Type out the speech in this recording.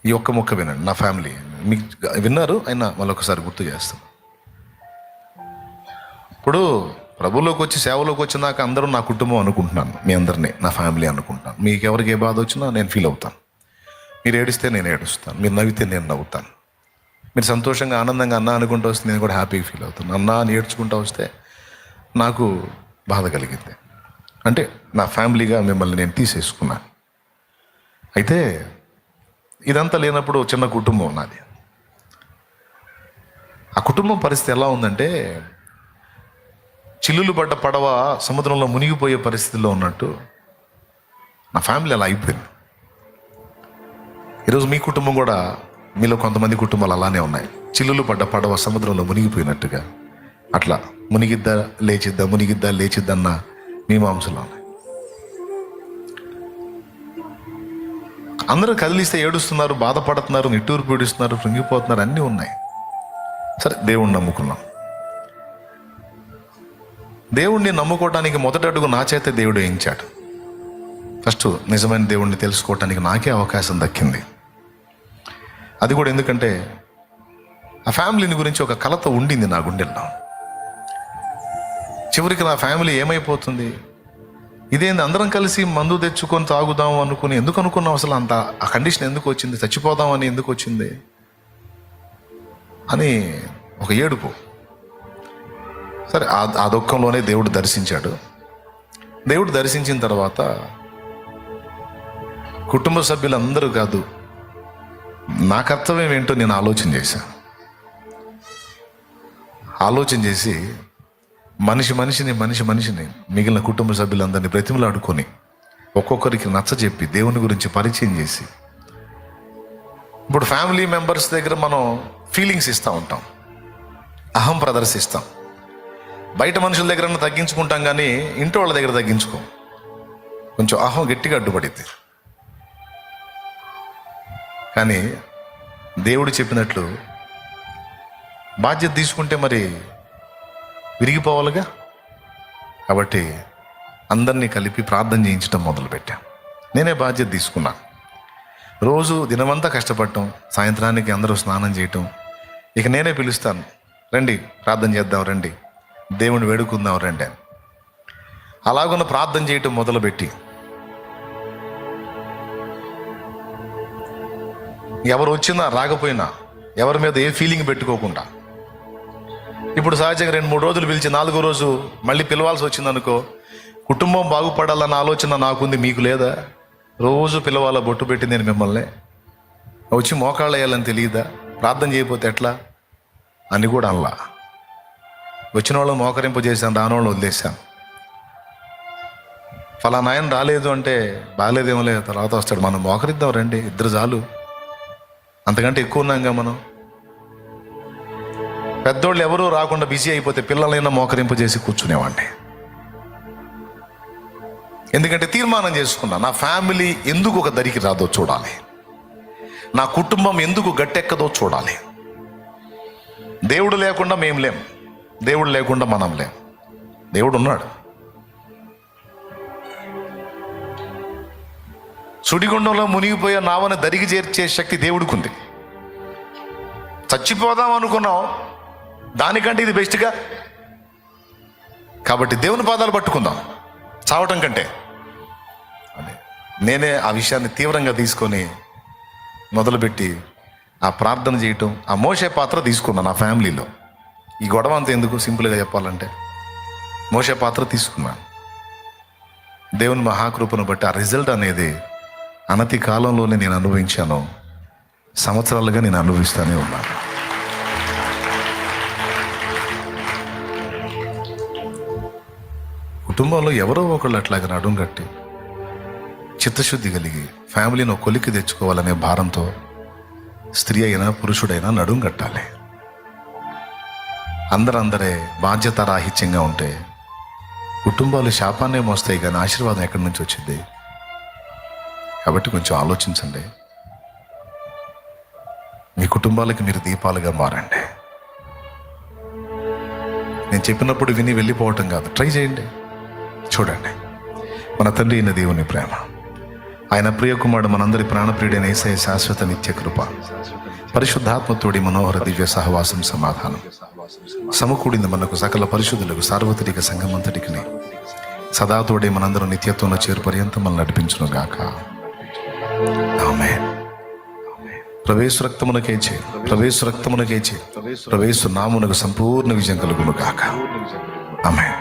ఈ ఒక్క మొక్క వినండి. నా ఫ్యామిలీ మీకు విన్నారు, అయినా మళ్ళొకసారి గుర్తు చేస్తాం. ఇప్పుడు ప్రభులోకి వచ్చి సేవలోకి వచ్చినాక అందరూ నా కుటుంబం అనుకుంటున్నాను, మీ అందరినీ నా ఫ్యామిలీ అనుకుంటున్నాను. మీకు ఎవరికి ఏ బాధ వచ్చినా నేను ఫీల్ అవుతాను. మీరు ఏడిస్తే నేను ఏడుస్తాను, మీరు నవ్వితే నేను నవ్వుతాను. మీరు సంతోషంగా ఆనందంగా అన్నా అనుకుంటూ వస్తే నేను కూడా హ్యాపీగా ఫీల్ అవుతాను. అన్నా అని ఏడ్చుకుంటూ వస్తే నాకు బాధ కలిగింది. అంటే నా ఫ్యామిలీగా మిమ్మల్ని నేను తీసేసుకున్నాను. అయితే ఇదంతా లేనప్పుడు చిన్న కుటుంబం నాది. ఆ కుటుంబం పరిస్థితి ఎలా ఉందంటే, చిల్లులు పడ్డ పడవ సముద్రంలో మునిగిపోయే పరిస్థితిలో ఉన్నట్టు నా ఫ్యామిలీ అలా అయిపోయింది. ఈరోజు మీ కుటుంబం కూడా, మీలో కొంతమంది కుటుంబాలు అలానే ఉన్నాయి. చిల్లులు పడ్డ పడవ సముద్రంలో మునిగిపోయినట్టుగా అట్లా మునిగిద్దా లేచిద్దా, మునిగిద్దా లేచిద్దన్న మీమాంసలో ఉన్నాయి. అందరూ కదిలిస్తే ఏడుస్తున్నారు, బాధపడుతున్నారు, నిట్టూరు పీడిస్తున్నారు, కృంగిపోతున్నారు, అన్నీ ఉన్నాయి. సరే, దేవుణ్ణి నమ్ముకున్నాం. దేవుణ్ణి నమ్ముకోవడానికి మొదటి అడుగు నా చేతే దేవుడు వేయించాడు. ఫస్ట్ నిజమైన దేవుణ్ణి తెలుసుకోవటానికి నాకే అవకాశం దక్కింది. అది కూడా ఎందుకంటే ఆ ఫ్యామిలీని గురించి ఒక కలత ఉండింది నా గుండెల్లో. చివరికి నా ఫ్యామిలీ ఏమైపోతుంది, ఇదేంది అందరం కలిసి మందు తెచ్చుకొని తాగుదాం అనుకుని ఎందుకు అనుకున్నాం, అసలు అంత ఆ కండిషన్ ఎందుకు వచ్చింది, చచ్చిపోదామని ఎందుకు వచ్చింది అని ఒక ఏడుపు. సరే, ఆ దుఃఖంలోనే దేవుడు దర్శించాడు. దేవుడు దర్శించిన తర్వాత కుటుంబ సభ్యులందరూ కాదు, నా కర్తవ్యం ఏంటో నేను ఆలోచన చేశాను. ఆలోచన చేసి మనిషిని మిగిలిన కుటుంబ సభ్యులందరినీ బ్రతిమలాడుకొని ఒక్కొక్కరికి నచ్చజెప్పి దేవుని గురించి పరిచయం చేసి, ఇప్పుడు ఫ్యామిలీ మెంబర్స్ దగ్గర మనం ఫీలింగ్స్ ఇస్తూ ఉంటాం, అహం ప్రదర్శిస్తాం. బయట మనుషుల దగ్గర తగ్గించుకుంటాం, కానీ ఇంటి వాళ్ళ దగ్గర తగ్గించుకోం. కొంచెం అహం గట్టిగా అడ్డుపడింది. కానీ దేవుడు చెప్పినట్లు బాధ్యత తీసుకుంటే మరి విరిగిపోవాలిగా. కాబట్టి అందరినీ కలిపి ప్రార్థన చేయించడం మొదలుపెట్టాం. నేనే బాధ్యత తీసుకున్నాను. రోజు దినమంతా కష్టపడటం, సాయంత్రానికి అందరూ స్నానం చేయటం. ఇక నేనే పిలుస్తాను, రండి ప్రార్థన చేద్దాం, రండి దేవుని వేడుకుందాం రండి అని. అలాగున్న ప్రార్థన చేయటం మొదలుపెట్టి ఎవరు వచ్చినా రాకపోయినా ఎవరి మీద ఏ ఫీలింగ్ పెట్టుకోకుండా, ఇప్పుడు సహజంగా 2-3 రోజులు పిలిచి 4వ రోజు మళ్ళీ పిలవాల్సి వచ్చిందనుకో, కుటుంబం బాగుపడాలన్న ఆలోచన నాకుంది, మీకు లేదా? రోజు పిలవాల బొట్టు పెట్టి నేను మిమ్మల్ని వచ్చి మోకాళ్ళు వేయాలని తెలియదా? ప్రార్థన చేయకపోతే ఎట్లా అని కూడా అనలా. వచ్చిన వాళ్ళు మోకరింపు చేశాను, రాని వాళ్ళు వదిలేశాను. ఫలానా ఆయన రాలేదు అంటే బాగాలేదేమో లేదు, తర్వాత వస్తాడు, మనం మోకరిద్దాం రండి, ఇద్దరు చాలు, అంతకంటే ఎక్కువ ఉన్నాంగా మనం. పెద్దోళ్ళు ఎవరూ రాకుండా బిజీ అయిపోతే పిల్లలైనా మోకరింపు చేసి కూర్చునేవాడిని. ఎందుకంటే తీర్మానం చేసుకున్నా, నా ఫ్యామిలీ ఎందుకు ఒక దరికి రాదో చూడాలి, నా కుటుంబం ఎందుకు గట్టెక్కదో చూడాలి. దేవుడు లేకుండా మేము లేం, దేవుడు లేకుండా మనం లేం. దేవుడు ఉన్నాడు. సుడిగుండంలో మునిగిపోయే నావని దరికి చేర్చే శక్తి దేవుడికి ఉంది. చచ్చిపోదాం అనుకున్నాం, దానికంటే ఇది బెస్ట్గా. కాబట్టి దేవుని పాదాలు పట్టుకుందాం చావటం కంటే అని నేనే ఆ విషయాన్ని తీవ్రంగా తీసుకొని మొదలుపెట్టి ఆ ప్రార్థన చేయటం, ఆ మోసే పాత్ర తీసుకున్నాను. నా ఫ్యామిలీలో ఈ గొడవ అంతా ఎందుకు, సింపుల్గా చెప్పాలంటే మోసే పాత్ర తీసుకున్నాను. దేవుని మహాకృపను బట్టి ఆ రిజల్ట్ అనేది అనతి కాలంలోనే నేను అనుభవించాను. సంవత్సరాలుగా నేను అనుభవిస్తూనే ఉన్నాను. కుటుంబంలో ఎవరో ఒకళ్ళు అట్లాగా నడుం కట్టి చిత్తశుద్ధి కలిగి ఫ్యామిలీని ఒక కొలిక్కి తెచ్చుకోవాలనే భారంతో స్త్రీ అయినా పురుషుడైనా నడుం కట్టాలి. అందరే బాధ్యతారాహిత్యంగా ఉంటే కుటుంబాలు శాపాన్నే మోస్తాయి, కానీ ఆశీర్వాదం ఎక్కడి నుంచి వచ్చింది? కాబట్టి కొంచెం ఆలోచించండి. మీ కుటుంబాలకి మీరు దీపాలుగా మారండి. నేను చెప్పినప్పుడు విని వెళ్ళిపోవటం కాదు, ట్రై చేయండి, చూడండి. మన తండ్రి అయిన దేవుని ప్రేమ, ఆయన ప్రియకుమారుడు మనందరి ప్రాణప్రియుడైన యేసయ్య శాశ్వత నిత్య కృప, పరిశుద్ధాత్మతోడి మనోహర దివ్య సహవాసం సమాధానం సమకూడింది మనకు సకల పరిశుద్ధులకు సార్వత్రిక సంఘమంతటికి సదాతోడే మనందరం నిత్యత్వంలో చేరు పర్యంతం మనల్ని నడిపించును గాక. ఆమేన్. ప్రవేశ రక్తమునకేచే ప్రవేశ రక్తమునకేచే ప్రవేశ నామునకు సంపూర్ణ విజయం కలుగును గాక. ఆమేన్.